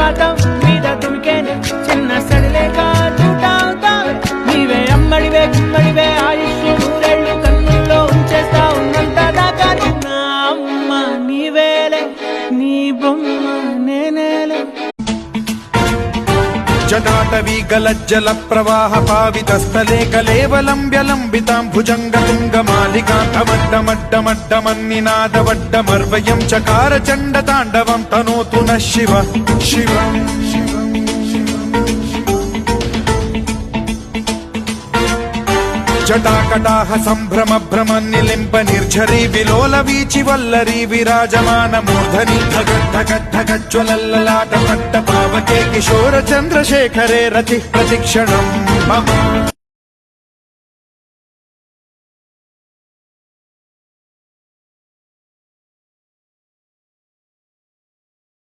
సుప్రభాతం మీద దుమికేనే చిన్న సడిలేక చూటావుతావే నీవే అమ్మడివే గుమ్మడివే ఆయుష్ నూరేళ్ళు కన్నుల్లో ఉంచేస్తా ఉన్నంత దాకా నా అమ్మ నీవేలే నీ బొమ్మ నేనేలే జటాటవీ గలజ్జల ప్రవాహ పావితస్థలే కలేవలంబ్యలంబితాం భుజంగతుంగమాలికాంతమడ్డమడ్డమడ్డమన్నినాదవడ్డమర్వయం చకార చండ తాండవం తనోతు న శివ శివ జటాకటాహ సంభ్రమ భ్రమ నిలింప నిర్ఝరీ విలోల వీచి వల్లరీ విరాజమాన మూర్ధని ధగద్ధగద్ధగజ్వలల్లలాట పట్ట పావకే కిశోర చంద్రశేఖరే రతి ప్రతిక్షణం మమ